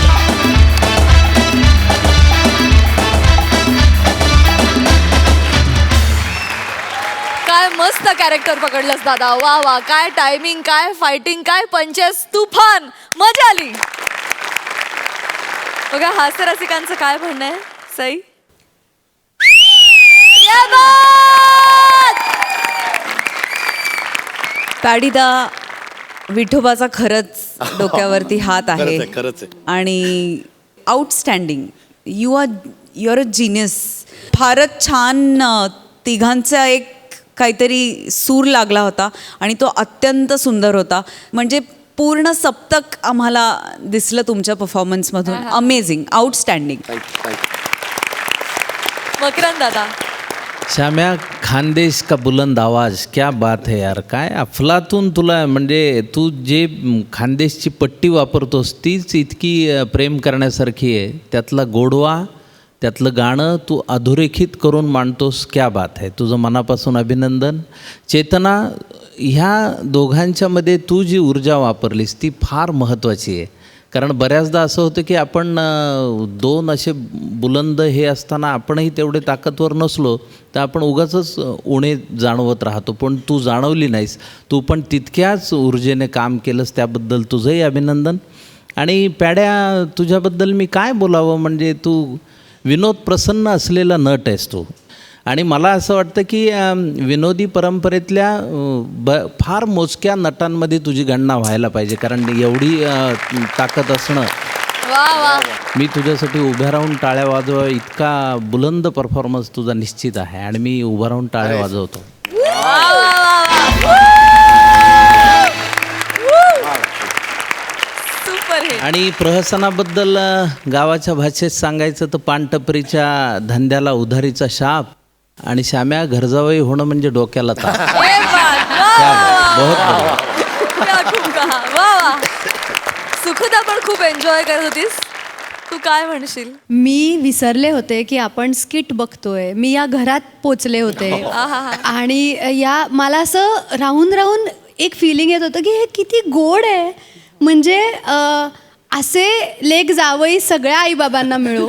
काय मस्त कॅरेक्टर पकडलंस दादा. वा वा. काय टायमिंग, काय फायटिंग, काय पंचेस. तुफान मजा आली. बघा हास्य रसिकांचं काय म्हणणं आहे. सई या बात! पॅडीदा विठोबाचा खरंच डोक्यावरती हात आहे. खरंच आहे. आणि आउटस्टँडिंग. Your a genius. फारच छान तिघांचा एक काहीतरी सूर लागला होता आणि तो अत्यंत सुंदर होता. म्हणजे पूर्ण सप्तक आम्हाला दिसलं तुमच्या परफॉर्मन्समधून. Amazing, outstanding. मकरंद दादा. श्याम्या, खानदेश का बुलंद आवाज, क्या बात है यार. काय अफलातून तुला, म्हणजे तू जे खानदेशची पट्टी वापरतोस तीच इतकी प्रेम करण्यासारखी आहे. त्यातला गोडवा, त्यातलं गाणं तू अधोरेखित करून मांडतोस. क्या बात आहे. तुझं मनापासून अभिनंदन. चेतना, ह्या दोघांच्यामध्ये तू जी ऊर्जा वापरलीस ती फार महत्त्वाची आहे. कारण बऱ्याचदा असं होतं की आपण दोन असे बुलंद हे असताना आपणही तेवढे ताकदवर नसलो तर आपण उगाचच उणे जाणवत राहतो. पण तू जाणवली नाहीस. तू पण तितक्याच ऊर्जेने काम केलंस, त्याबद्दल तुझंही अभिनंदन. आणि पॅड्या, तुझ्याबद्दल मी काय बोलावं, म्हणजे तू विनोद प्रसन्न असलेला नट आहेस तू. आणि मला असं वाटतं की विनोदी परंपरेतल्या फार मोजक्या नटांमध्ये तुझी गणना व्हायला पाहिजे. कारण एवढी ताकद असणं, वा वा. मी तुझ्यासाठी उभ्या राहून टाळ्या वाजवा इतका बुलंद परफॉर्मन्स तुझा निश्चित आहे. आणि मी उभा राहून टाळ्या वाजवतो. Super hit. आणि प्रहसनाबद्दल गावाच्या भाषेत सांगायचं तर पानटपरीच्या धंद्याला उधारीचा शाप, आणि श्याम्या घरजावई होणं म्हणजे डोक्याला ताप. ये बात. वा क्या वा बात, बहुत वा बढ़िया. वा. क्या खूप कहा. वा वा. सुखदा पण खूप एन्जॉय करत होतीस. तू काय म्हणशील? मी विसरले होते की आपण स्किट बघतोय. मी या घरात पोचले होते आणि या मला असं राहून राहून एक फिलिंग येत होतं की हे किती गोड आहे. म्हणजे असे लेक जावई सगळ्या आईबाबांना मिळो.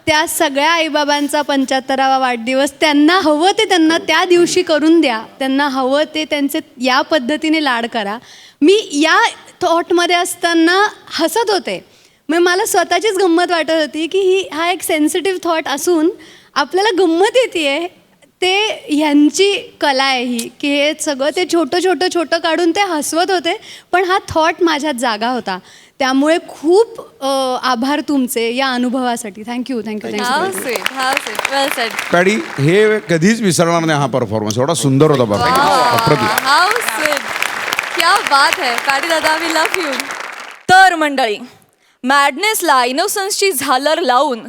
त्या सगळ्या आईबाबांचा 75वा वाढदिवस त्यांना हवं ते त्यांना त्या दिवशी करून द्या. त्यांना हवं ते त्यांचे या पद्धतीने लाड करा. मी या थॉटमध्ये असताना हसत होते. मग मला स्वतःचीच गंमत वाटत होती की हा एक सेन्सिटिव्ह थॉट असून आपल्याला गंमत येते. ते ह्यांची कला आहे ही, की हे सगळं ते छोटं छोटं छोटं काढून ते हसवत होते. पण हा थॉट माझ्यात जागा होता. त्यामुळे खूप आभार तुमचे या अनुभवासाठी. Thank you thank you how thank you. Sweet, how sweet. Well sed. Paddy, हे कधीच विसरणार नाही हा परफॉर्मन्स. एवढा सुंदर होता बाबा. अप्रतिम. How sweet. क्या बात है. पॅडी दादा, वी लव्ह यू. तर मंडळी, मॅडनेसला इनोसन्सची झालर लावून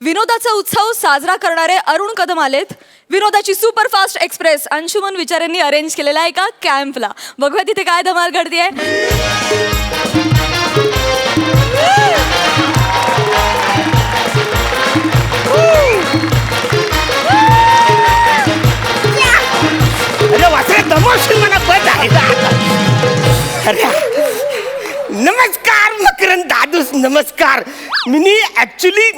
विनोदाचा उत्सव साजरा करणारे अरुण कदम आलेत. विनोदाची सुपरफास्ट एक्सप्रेस अंशुमन विचारेंनी अरेंज केलेल्या एका कॅम्पला. बघूया तिथे काय धमाल घडतीये. अरे वासरे दमवशील मला बस आहे ना आता. अरे नमस्कार मकरंद दादूस, नमस्कार. मी ऍक्च्युली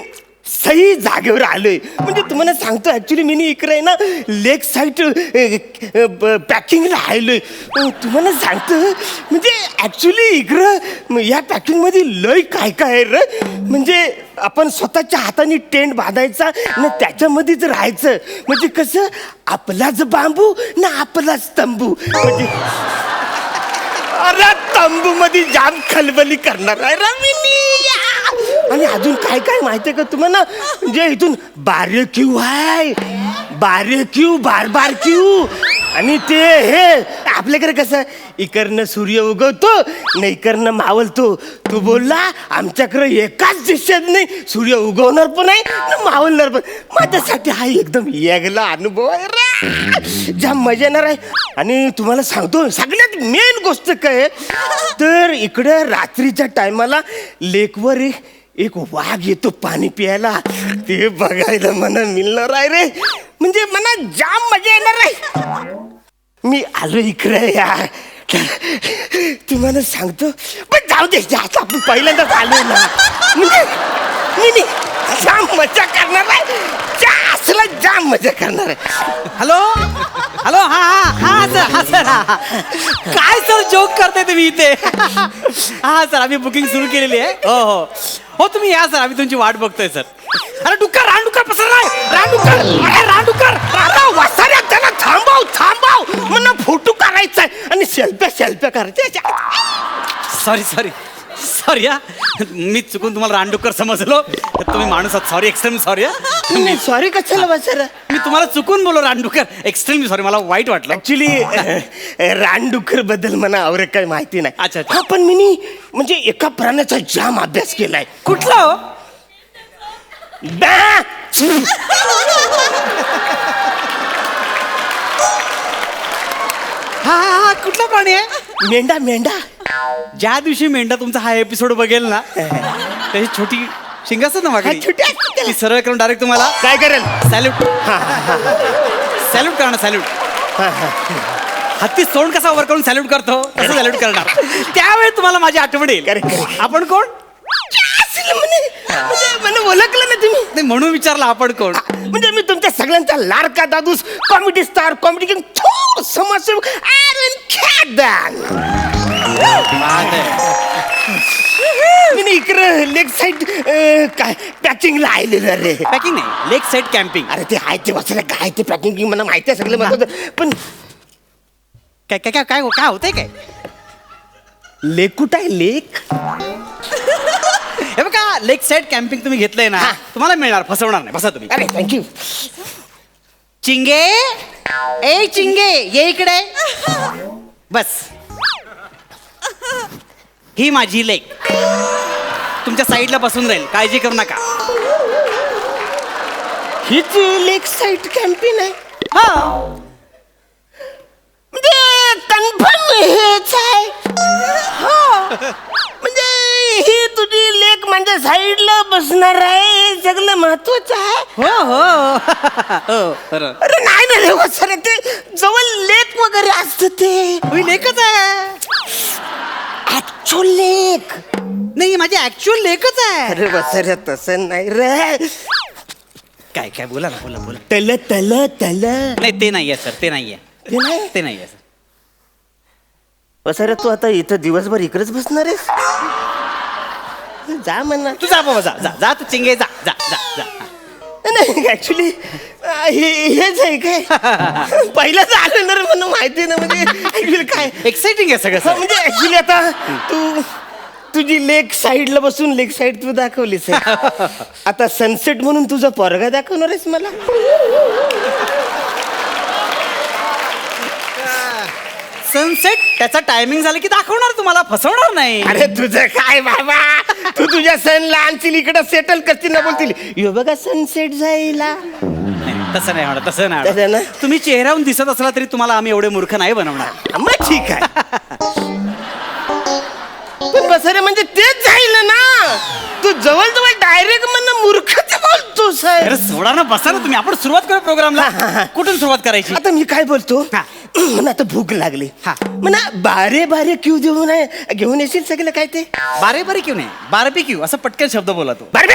सही जागेवर आलोय. म्हणजे तुम्हाला सांगतो, ऍक्च्युली मी इकडे ना लेक साईड पॅकिंगला आलोय. तुम्हाला सांगतो, म्हणजे ऍक्च्युली इकडं या पॅकिंगमध्ये लय काय काय आहे र. म्हणजे आपण स्वतःच्या हाताने टेंट बांधायचा ना त्याच्यामध्येच राहायचं. म्हणजे कसं, आपलाच बांबू ना आपलाच तंबू. म्हणजे अरे तंबू मध्ये जाम खलबली करणार आहे रमिनी. आणि अजून काय काय माहितीये का तुम्हाला, म्हणजे इथून बार्बेक्यू आहे. बार्बेक्यू, बारबारक्यू. आणि ते हे आपल्याकडे कसं, इकडनं सूर्य उगवतो नाही इकडनं मावलतो. तू बोलला आमच्याकडे एकाच दिशेत नाही, सूर्य उगवणार पण आहे ना मावलणार पण. माझ्यासाठी हा एकदम वेगळा अनुभव आहे रे. जाम मजा येणार आहे. आणि तुम्हाला सांगतो, सगळ्यात मेन गोष्ट काय तर इकडे रात्रीच्या टायमाला लेकवर एक वाघ येतो पाणी प्यायला. ते बघायला मला मिळणार आहे रे. म्हणजे मला जाम मजा येणार आहे. मी आलो इकडे यार. तुम्हाला सांगतो, पण जाऊ दे, जास्त आपण पहिल्यांदाच आलो ना. म्हणजे मी जाम मजा करणार आहे. असला जाम मजा करणार आहे. Hello hello. हा हा हा सर, हा सर. हा काय सर जोक करताय तुम्ही इथे. हा सर, आम्ही बुकिंग सुरू केलेली आहे. हो हो हो, तुम्ही या सर, आम्ही तुमची वाट बघतोय सर. अरे डुक्कर, रानडुक्कर पसरलाय. रानडुक्कर, अरे रानडुक्कर. आता वासाऱ्या त्याला थांबव थांबव. मला फोटो काढायचा आहे आणि सेल्फ्या करायच्या. सॉरी सॉरी सॉरी हा, मी चुकून तुम्हाला रानडुक्कर समजलो. तुम्ही माणूस आहात. Sorry, extreme sorry. सॉरी कशाला बसर मी तुम्हाला चुकून बोललो रानडुक्कर. एक्स्ट्रीमली सॉरी, मला वाईट वाटलं. ऍक्च्युली रानडुक्कर बद्दल मला आवरे काही माहिती नाही. अच्छा, अच्छा. हा, पण मी म्हणजे एका प्राण्याचा जाम अभ्यास केलाय. कुठला हो? बॅ! हा हा हा, कुठला प्राणी आहे? मेंढा मेंढा. ज्या दिवशी मेंढा तुमचा हा एपिसोड बघेल ना, त्याची छोटी शिंग असतात ना मागे, छोटी असतात त्याला. ती सरळ करून डायरेक्ट तुम्हाला काय करेल? सॅल्यूट सॅल्यूट करणार. सॅल्यूट. हत्ती तोंड कसा वर करून सॅल्यूट करतो तसं सॅल्यूट करणार. त्यावेळी तुम्हाला माझी आठवण येईल. Correct. आपण कोण? म्हणजे ओळखलं ना तुम्ही? नाही, म्हणून विचारलं आपण कोण. म्हणजे मी तुमच्या सगळ्यांचा लाडका दादूस, कॉमेडी स्टार, कॉमेडी किंग, थोर समाजसेवक ॲरन खॅडबॅन. मी इकडे लेग साईड काय पॅकिंगला आलेलं रे. पॅकिंग नाही, लेग साईड कॅम्पिंग. अरे ते आहे ते वाचायला काय ते पॅकिंग मला माहिती आहे सगळं मला, पण काय काय काय काय काय होतंय काय? लेक कुठं आहे लेक? हे बघा, लेग साईड कॅम्पिंग तुम्ही घेतलंय ना, तुम्हाला मिळणार, फसवणार नाही. बसा तुम्ही. अरे थँक्यू. चिंगे, ए चिंगे, ये इकडे बस. ही माझी लेक तुमच्या साईडला बसून राहील, काळजी करू नका. हीच लेक साईड कॅम्पिंग आहे? हा, म्हणजे कन्फर्म हेच आहे? म्हणजे ही तुझी लेक म्हणजे साईडला बसणार आहे, हे सगळं महत्वाचं आहे. हो हो हो, बरं. अरे नाही ना रे सर, ते जवळ लेक वगैरे असतं ते. ही लेकच आहे. ऍक्च्युअल लेक नाही, माझी ऍक्च्युअल लेकच आहे. अरे वसर तसं नाही रे. काय काय बोला ना, बोला बोला. तल तल तल नाही, ते नाहीये सर, ते नाहीये, ते नाही. ते नाहीये सर. वसर तू आता इथं दिवसभर इकडेच बसणार आहेस? जा म्हणा. तू जा बाबा, जा जा जा, तू चिंगे जा जा जा जा. नाही ऍक्च्युली हेच आहे काय? पहिलंच आलं ना रे, म्हणून माहिती ना. म्हणजे ऍक्च्युली काय एक्साइटिंग आहे सगळं हा, सर. म्हणजे ऍक्च्युली आता तुझी लेक साईडला बसून लेक साईड तू दाखवलीस आहे. आता सनसेट म्हणून तुझा पोरगा दाखवणार आहेस मला? सनसेट त्याचा टायमिंग झालं की दाखवणार तुम्हाला, फसवणार नाही. अरे तुझं काय बाबा, तू तुझ्या सनला आणशील इकडं सेटल करतील ना, बोलतील यो बघा सनसेट जायला. तसं नाही होणार, तसं नाही तसं होणार. ना? तुम्ही चेहऱ्याहून दिसत असला तरी तुम्हाला आम्ही एवढे मूर्ख नाही बनवणार. मग ठीक आहे. पण बसरे म्हणजे तेच जाईल ना, तू जवळ डायरेक्ट म्हणणं मूर्खच बोलतोस. अरे सोडा ना, बसा ना तुम्ही. आपण सुरुवात करू प्रोग्रामला. कुठून सुरुवात करायची? आता मी काय बोलतो, मला आता भूक लागली. म्हणा बारे बारे क्यू घेऊन येशील सगळं काय ते? बारे बारे क्यों नाही, बारबेक्यू असं पटकन शब्द बोला तो. बारे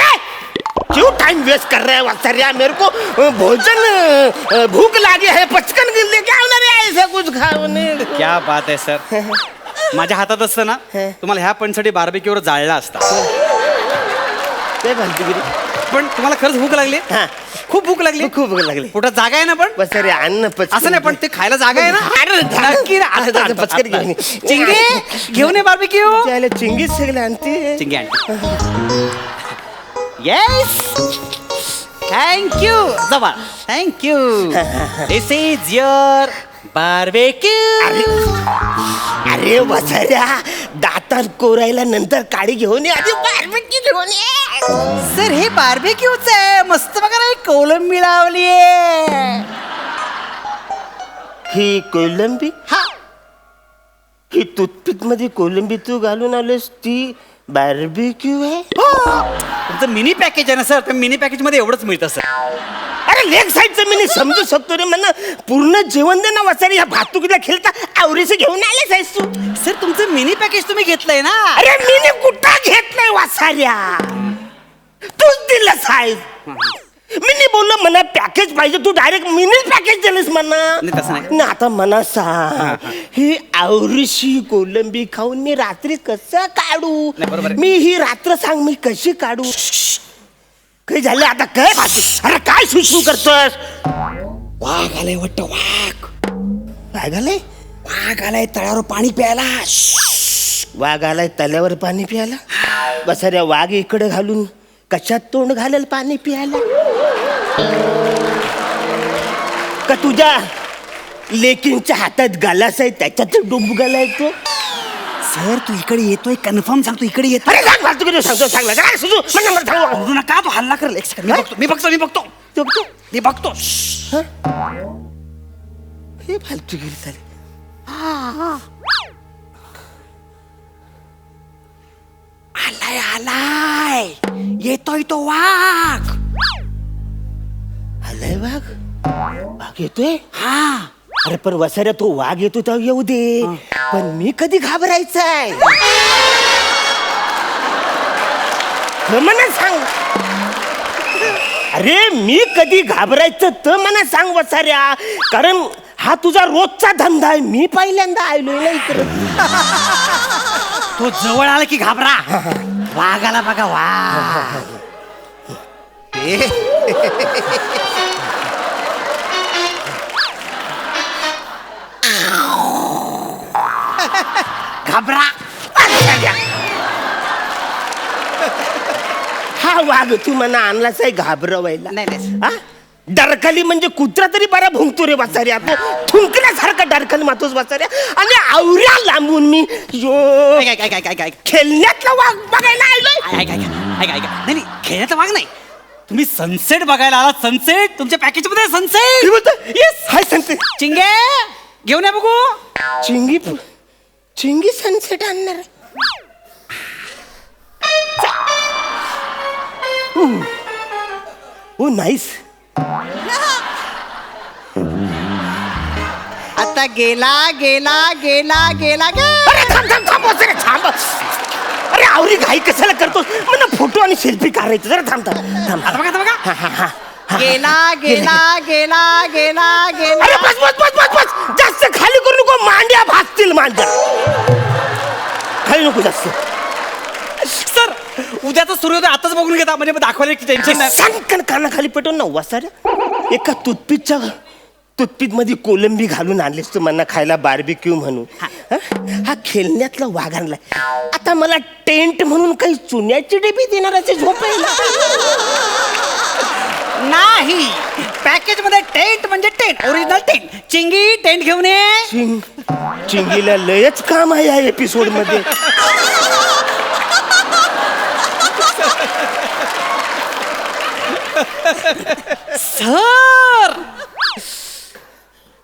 क्यों टाइम वेस्ट कर रहा है वत्सर्या? मेरे को भोजन भूक लागी है, पचकन लेके आओ ना रे, ऐसा कुछ खाओ ने. क्या बात आहे सर. माझ्या हातात असतं ना, तुम्हाला ह्या पॉईंटसाठी बार्बेक्यूवर जाळला असता. काय भालतीगिरी. पण तुम्हाला खरंच भूक लागली? खूप भूक लागली? खूप भूक लागली. पोटात जागा आहे ना? पण वत्सर्या अन्न पचकन. असं नाही, पण ते खायला जागा आहे ना? नक्की ना. आता आता, आता, पचकन आता. घेऊन चिंगे घेऊन ये बार्बेक्यू. त्याला चिंगीच सगळं आणते. चिंगे आणते. येस, थँक्यू जवळ, thank you. This is your barbecue. अरे वसाऱ्या, दातात कोरायला नंतर काडी घेऊन ये, आधी बार्बेक्यू घेऊन ये. सर हे बार्बेक्यूच आहे. मस्त बघा ना, कोलंबी लावली. ही कोलंबी? हा, ही टूथपिक मध्ये कोलंबी तू घालून आलेस, ती बार्बेक्यू आहे? तुमचं मिनी पॅकेज आहे ना सर, त्या मिनी पॅकेज मध्ये एवढंच मिळतं सर. अरे लेग साईडचं मी समजू शकतो रे, म्हणा पूर्ण जेवण दे ना वसारी. या भातुकीला खेळता आवरीचे घेऊन आलेस आहेस तू? सर तुमचं मिनी पॅकेज तुम्ही घेतलंय ना. अरे मी कुठं घेतलंय वासाऱ्या, तूच दिलं साहेब. मी बोललो म्हणा पॅकेज पाहिजे, तू डायरेक्ट मिनी पॅकेज दिलंस म्हणा. नाही, तसं नाही. ना आता म्हणा सांग, ही आवरीशी कोलंबी खाऊन मी रात्री कसं काढू? नाही, बरोबर आहे. मी ही रात्र सांग मी कशी काढू? काही झालं आता काय? अरे काय सुसू करतोस? वाघ आलाय वाटतं, वाघ. वाघ आलाय, वाघ आलाय तळ्यावर पाणी प्यायला. वाघ आलाय तल्यावर पाणी प्यायला. बसाऱ्या वाघ इकडे घालून कशात तोंड घालेल पाणी प्यायला? का तुझ्या लेकींच्या हातात गालास आहे त्याच्यात डुबू घालायचो? सर तू इकडे येतोय कन्फर्म सांगतो इकडे येतो. अरे सांग फालतू किती सांगतो सांगला काय सुजू मन नंबर सांगू तू नका तू हल्ला कर एक सेकंड मी बघतो हे फालतू गेली चालेल. आलाय येतोय तो वाघ. आलाय वाघ? वाघ येतोय? हा अरे पण वसाऱ्या तो वाघ येतो तर येऊ दे, पण मी कधी घाबरायचंय? मला सांग. अरे मी कधी घाबरायचं तर मला सांग वसाऱ्या, कारण हा तुझा रोजचा धंदा आहे. मी पहिल्यांदा आलोय ना इकडे. तो जवळ आला की घाबरा. वाघाला बघा वाघ. घाबरा. हा वाघ तू मला आणलाच आहे घाबरवायला? नाही. हा? डरकली म्हणजे कुत्रा तरी बरा भुंकतो रे बसाऱ्या. तो थुंकल्यासारखा डरकली मातोच बसाऱ्या. आणि आवऱ्या लांबून मी काय खेळण्यातला वाघ बघायला आलोय. नाही खेळण्याचा वाघ नाही. तुम्ही सनसेट बघायला आलात. सनसेट तुमच्या पॅकेज मध्ये सनसेट. Yes hi sunset. चिंगे घेऊन या बघू. चिंगी सनसेट आणणार. Oh nice. आता गेला अरे थांब वसाऱ्या, थांब. अरे आवरी घाई कशाला करतो? मला फोटो आणि सेल्फी काढायचं. जरा थांब. आता बघा गेला अरे बस. जास्त खाली करू नको. मांड्या भासतील मांड्या. खाली नको जास्त. सर उद्याचा सूर्योदय आताच बघून घेता म्हणजे दाखवायला टेन्शन नाही. सांगकन कानाखाली पेटवून ना वसाऱ्या. एका टूथपिक मध्ये कोलंबी घालून आणलीस तू मला खायला बार्बिक्यू म्हणून. हा खेळण्यातला वाघ आणलाय. आता मला टेंट म्हणून काही चुन्याची डेबी देणार असे झोपायला? नाही. पॅकेज मध्ये टेंट म्हणजे टेंट. Original tent. चिंगी टेंट घेऊन ये. चिंगीला लयच काम आहे या एपिसोड मध्ये. सर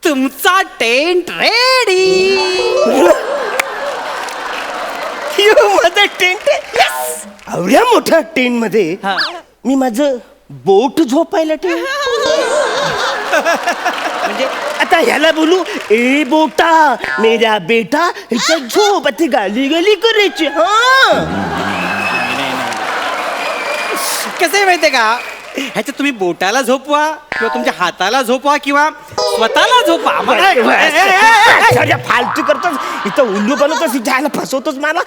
तुमचा टेंट रेडी. माझं टेंट एवढ्या मोठ्या टेंट मध्ये मी माझं बोट झोपायला ठेव. म्हणजे आता ह्याला बोलू ए बोटा मेरा बेटा ह्याच्या झोप आता गाली करायची. कसं आहे माहितीये का, ह्याच्यात तुम्ही बोटाला झोपवा किंवा तुमच्या हाताला झोपवा किंवा स्वतःला झोपवा. फालतू करतोस इथं उल्लू बनवतोस ह्याला फसवतोस मला.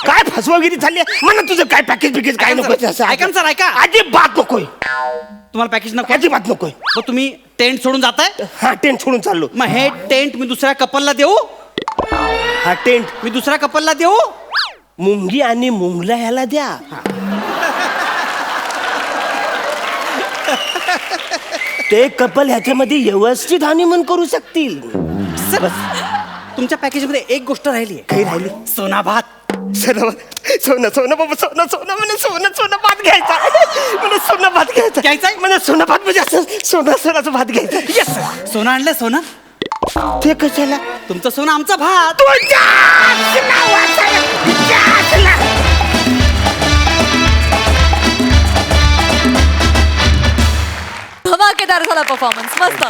काय फसवागिरी झाली मला? तुझं काय पॅकेज काय नको? ऐका सर ऐका. अजिबात नकोय. तुम्हाला पॅकेज नको? अजिबात नकोय. मग तुम्ही टेंट सोडून जाताय? हा टेंट सोडून चाललो. मग हे टेंट मी दुसऱ्या कपलला देऊ? हा टेंट मी दुसऱ्या कपलला देऊ? मुंगी आणि मुंगला ह्याला द्या. ते कपल ह्याच्यामध्ये व्यवस्थित हनीमून करू शकतील. बस तुमच्या पॅकेज मध्ये एक गोष्ट राहिली. काही राहिली? सोना भात. सोनं बाबा सोनं मला सोनं भात घ्यायचा. मला सोनं भात घ्यायचा. मला सोनं भात म्हणजे असं सोनाचा भात घ्यायचा. येस सोनं आणलं. सोनं ते कशाला? तुमचं सोनं आमचा भात. धमाकेदार झाला परफॉर्मन्स. मस्त.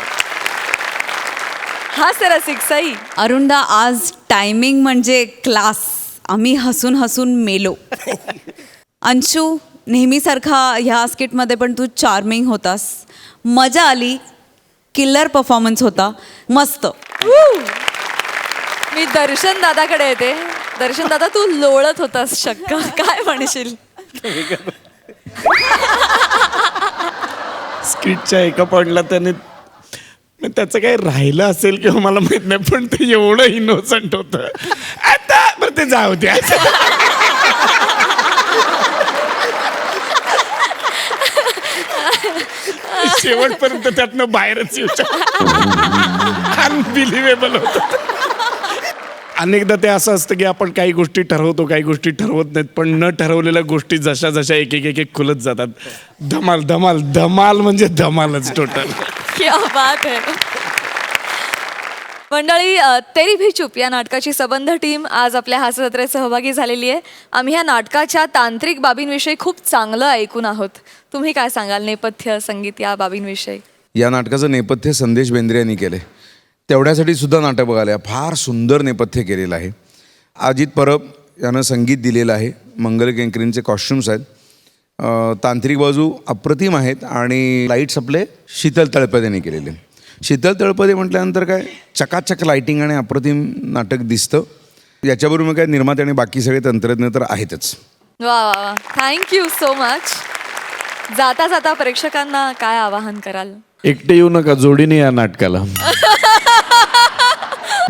हा रसिक सई. अरुणदा आज टायमिंग म्हणजे क्लास. आम्ही हसून मेलो. अंशू नेहमीसारखा ह्या स्किटमध्ये पण तू चार्मिंग होतास. मजा आली. किल्लर परफॉर्मन्स होता. मस्त. मी दर्शन दादाकडे येते. दर्शन दादा तू लोळत होतास शक्क. काय म्हणशील? स्किटच्या एका पॉइंटला त्याने त्याचं काही राहिलं असेल किंवा मला माहित नाही, पण ते एवढं इनोसंट होतं. आता बरं ते जाऊ द्या. शेवटपर्यंत त्यातनं बाहेरच येऊ अनबिलिव्हेबल होतं. अनेकदा ते असं असतं की आपण काही गोष्टी ठरवतो, काही गोष्टी ठरवत नाहीत, पण न ठरवलेल्या गोष्टी जशा जशा एक एक एक एक खुलत जातात. धमाल धमाल धमाल म्हणजे धमालच टोटल. क्या बात है. मंडळी, तेरी भी चूप या नाटकाची सबंध टीम आज आपल्या हास्यजत्रेत सहभागी झालेली आहे. आम्ही या नाटकाच्या तांत्रिक बाबींविषयी खूप चांगलं ऐकून आहोत. तुम्ही काय सांगाल नेपथ्य संगीत या बाबींविषयी? या नाटकाचं नेपथ्य संदेश बेंद्रे यांनी केले. तेवढ्यासाठी सुद्धा नाटक बघायला फार सुंदर नेपथ्य केलेलं आहे. अजित परब यानं संगीत दिलेलं आहे. मंगल केंकरेंचे कॉस्ट्युम्स आहेत. तांत्रिक बाजू अप्रतिम आहेत आणि लाईट्स आपले शीतल तळपदे यांनी केलेले. शीतल तळपदे म्हटल्यानंतर काय चकाचक लाईटिंग आणि अप्रतिम नाटक दिसतं. याच्याबरोबर काय निर्माते आणि बाकी सगळे तंत्रज्ञ तर आहेतच. वा वा वा, थँक्यू सो मच. जाता जाता प्रेक्षकांना काय आवाहन कराल? एकटे येऊ नका, जोडीने या नाटकाला.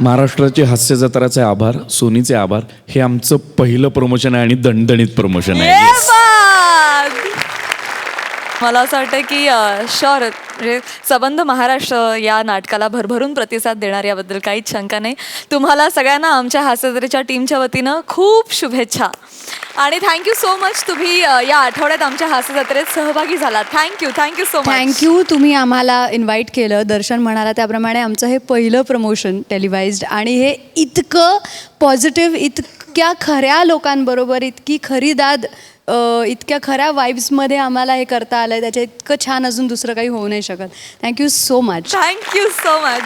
महाराष्ट्राचे हास्य जत्राचे आभार, सोनीचे आभार. हे आमचं पहिलं प्रमोशन आहे आणि दणदणीत प्रमोशन आहे. मला असं वाटतं की श्योर म्हणजे सबंध महाराष्ट्र या नाटकाला भरभरून प्रतिसाद देणार याबद्दल काहीच शंका नाही. तुम्हाला सगळ्यांना आमच्या हास्यजत्रेच्या टीमच्या वतीनं खूप शुभेच्छा आणि थँक्यू सो मच. तुम्ही या आठवड्यात आमच्या हास्यजत्रेत सहभागी झालात. Thank you so much. थँक्यू. तुम्ही आम्हाला इन्व्हाइट केलं. दर्शन म्हणाला त्याप्रमाणे आमचं हे पहिलं प्रमोशन टेलिवाइज्ड आणि हे इतकं पॉझिटिव्ह, इतक्या खऱ्या लोकांबरोबर, इतकी खरी दाद, इतक्या खऱ्या वाईब्समध्ये आम्हाला हे करता आलं आहे. त्याच्या इतकं छान अजून दुसरं काही होऊ नाही शकत. Thank you so much. Thank you so much.